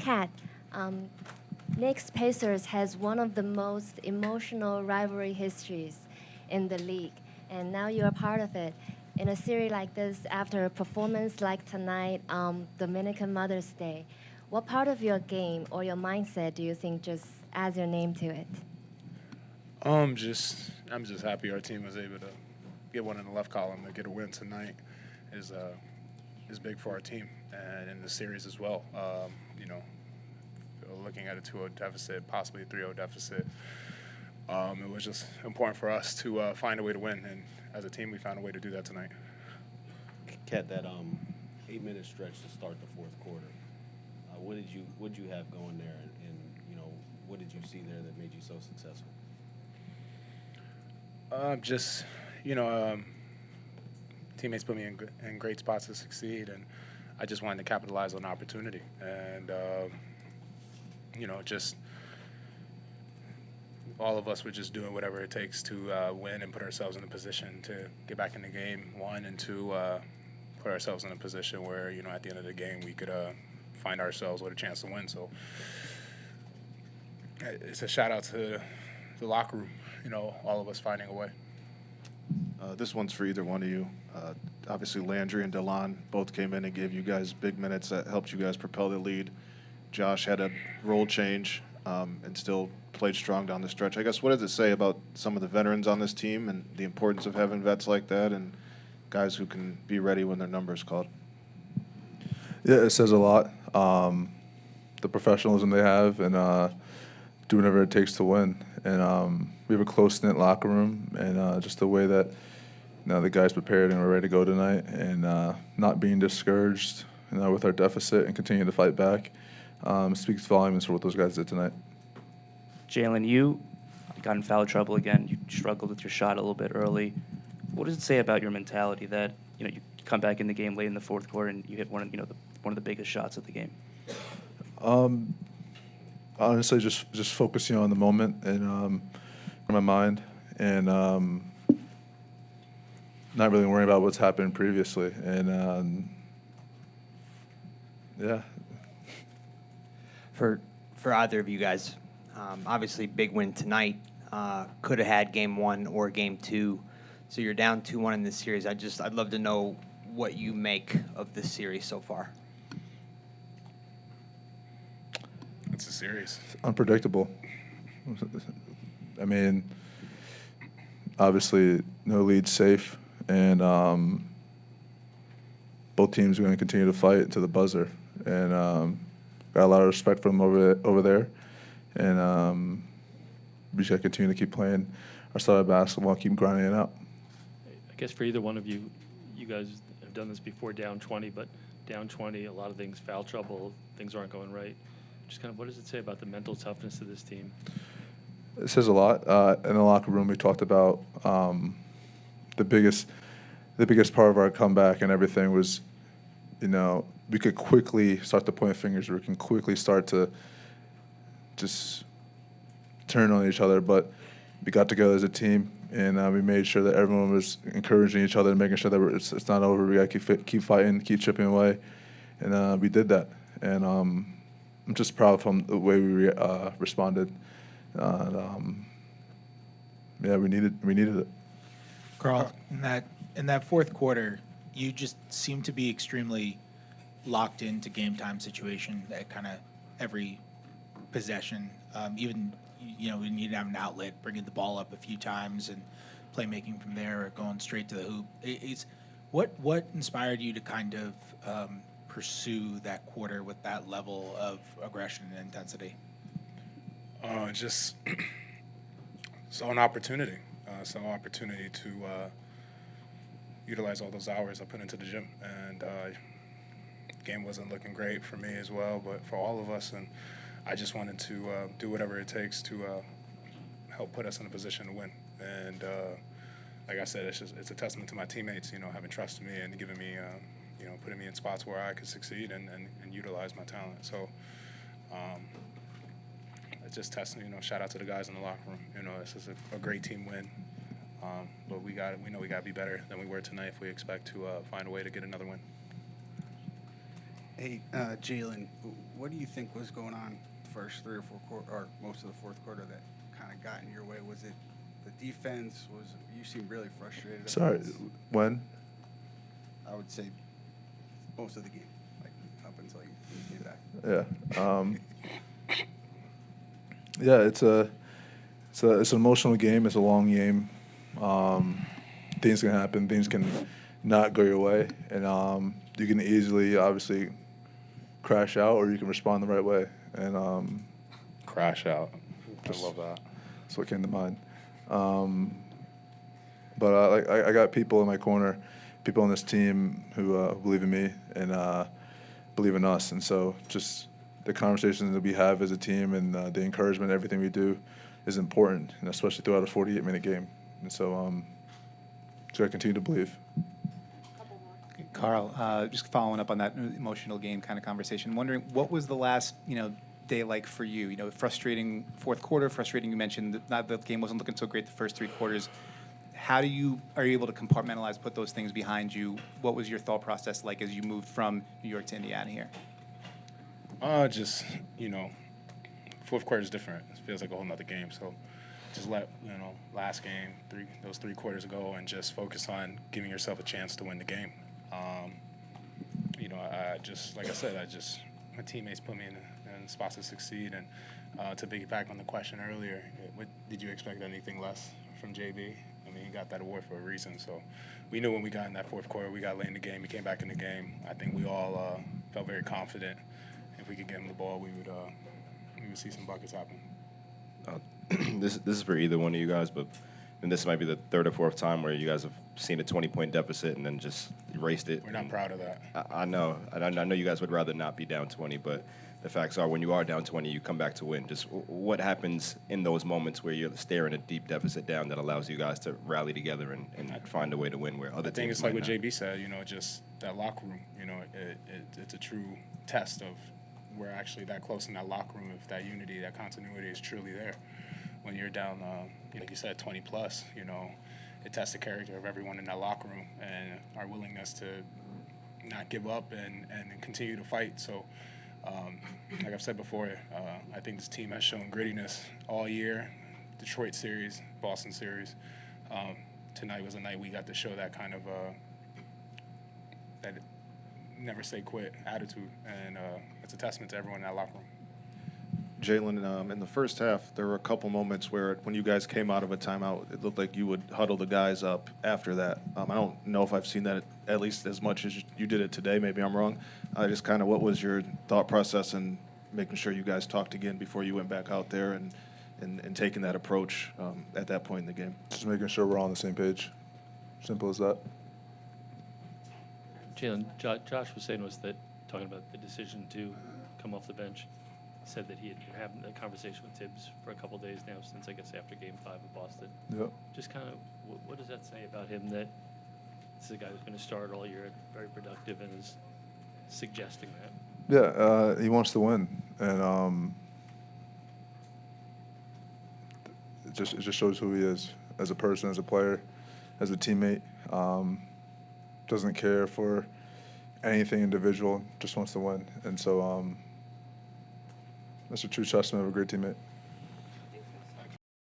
Kat, um, Knicks Pacers has one of the most emotional rivalry histories in the league, and now you're a part of it. In a series like this, after a performance like tonight, Dominican Mother's Day, what part of your game or your mindset do you think just adds your name to it? I'm just happy our team was able to get one in the left column to get a win tonight. Is is big for our team and in the series as well. You know, looking at a 2-0 deficit, possibly a 3-0 deficit, it was just important for us to find a way to win. And as a team, we found a way to do that tonight. Cat, that 8-minute stretch to start the fourth quarter. What did you have going there, and you know what did you see there that made you so successful? Just you know, teammates put me in great spots to succeed, and I just wanted to capitalize on the opportunity. And you know, just all of us were just doing whatever it takes to win and put ourselves in a position to get back in the game. One and two, put ourselves in a position where you know at the end of the game we could find ourselves with a chance to win. So it's a shout out to the locker room. You know, all of us finding a way. This one's for either one of you. Obviously, Landry and Delon both came in and gave you guys big minutes that helped you guys propel the lead. Josh had a role change and still played strong down the stretch. I guess what does it say about some of the veterans on this team and the importance of having vets like that and guys who can be ready when their number is called? Yeah, it says a lot. The professionalism they have and do whatever it takes to win. And we have a close-knit locker room, and just the way that the guys prepared and were ready to go tonight, and not being discouraged with our deficit and continuing to fight back speaks volumes for what those guys did tonight. Jalen, you got in foul trouble again. You struggled with your shot a little bit early. What does it say about your mentality that you come back in the game late in the fourth quarter and you hit one of the biggest shots of the game? Honestly, just focusing on the moment and my mind, and not really worrying about what's happened previously. And yeah. For either of you guys, obviously big win tonight. Could have had game one or game two. So you're down 2-1 in this series. I'd love to know what you make of this series so far. It's a series. It's unpredictable. I mean, obviously, no lead safe, and both teams are going to continue to fight to the buzzer. And got a lot of respect for them over there, and we just got to continue to keep playing our style of basketball, keep grinding it out. I guess for either one of you, you guys have done this before, down 20, but down 20, a lot of things, foul trouble, things aren't going right. Just kind of what does it say about the mental toughness of this team? It says a lot. In the locker room, we talked about the biggest part of our comeback and everything was, we could quickly start to point fingers. We can quickly start to just turn on each other. But we got together as a team, and we made sure that everyone was encouraging each other and making sure that it's not over. We got to keep fighting, keep chipping away, and we did that. And I'm just proud from the way we responded. Yeah, we needed it. Carl, in that fourth quarter, you just seemed to be extremely locked into game time situation at kind of every possession. Even when you didn't have an outlet, bringing the ball up a few times and playmaking from there, or going straight to the hoop. What inspired you to kind of pursue that quarter with that level of aggression and intensity? Just saw an opportunity. Saw an opportunity to utilize all those hours I put into the gym. And game wasn't looking great for me as well, but for all of us. And I just wanted to do whatever it takes to help put us in a position to win. And like I said, it's a testament to my teammates, having trusted me and giving me, putting me in spots where I could succeed and utilize my talent. So it's just testing, shout out to the guys in the locker room. This is a great team win. But we know we got to be better than we were tonight if we expect to find a way to get another win. Hey, Jalen, what do you think was going on the first 3 or 4 quarter, or most of the fourth quarter that kind of got in your way? Was it the defense? Was you seemed really frustrated? at Sorry, points. when? I would say most of the game, like up until you came back. Yeah. Yeah, it's an emotional game. It's a long game. Things can happen. Things can not go your way, and you can easily, obviously, crash out, or you can respond the right way. And Crash out. Just- I love that. that's what came to mind. But I got people in my corner, people on this team who believe in me and believe in us. And so just the conversations that we have as a team and the encouragement, everything we do is important, and especially throughout a 48-minute game. And so I continue to believe. Carl, just following up on that emotional game kind of conversation, wondering what was the last, day like for you? Frustrating fourth quarter, frustrating. You mentioned that the game wasn't looking so great the first 3 quarters. Are you able to compartmentalize, put those things behind you? What was your thought process like as you moved from New York to Indiana here? Just, fourth quarter is different. It feels like a whole nother game. So just let, last game, those 3 quarters go and just focus on giving yourself a chance to win the game. I just, like I said, my teammates put me in spots to succeed. And to piggyback on the question earlier, did you expect anything less from JB? I mean, he got that award for a reason. So we knew when we got in that fourth quarter, we got late in the game, he came back in the game. I think we all felt very confident. If we could get him the ball, we would see some buckets happen. This is for either one of you guys, but and this might be the 3rd or 4th time where you guys have seen a 20-point deficit and then just erased it. We're not proud of that. I know. I know you guys would rather not be down 20, but the facts are when you are down 20, you come back to win. Just what happens in those moments where you're staring a deep deficit down that allows you guys to rally together and find a way to win where other I think teams it's like might what not. JB said, just that locker room, it's a true test of we're actually that close in that locker room, if that unity, that continuity is truly there. When you're down, like you said, 20 plus, it tests the character of everyone in that locker room and our willingness to not give up and continue to fight. So, like I've said before, I think this team has shown grittiness all year. Detroit series, Boston series. Tonight was a night we got to show that kind of that never say quit attitude, and it's a testament to everyone in that locker room. Jalen, in the first half, there were a couple moments where when you guys came out of a timeout, it looked like you would huddle the guys up after that. I don't know if I've seen that at least as much as you did it today. Maybe I'm wrong. Just kind of what was your thought process in making sure you guys talked again before you went back out there and taking that approach at that point in the game? Just making sure we're all on the same page. Simple as that. Jalen, Josh was saying talking about the decision to come off the bench. Said that he had been having a conversation with Tibbs for a couple days now, since I guess after Game 5 of Boston. Yep. Just kind of, what does that say about him, that this is a guy who's going to start all year, very productive, and is suggesting that? Yeah, he wants to win, and it just shows who he is as a person, as a player, as a teammate. Doesn't care for anything individual, just wants to win, and so that's a true testament of a great teammate.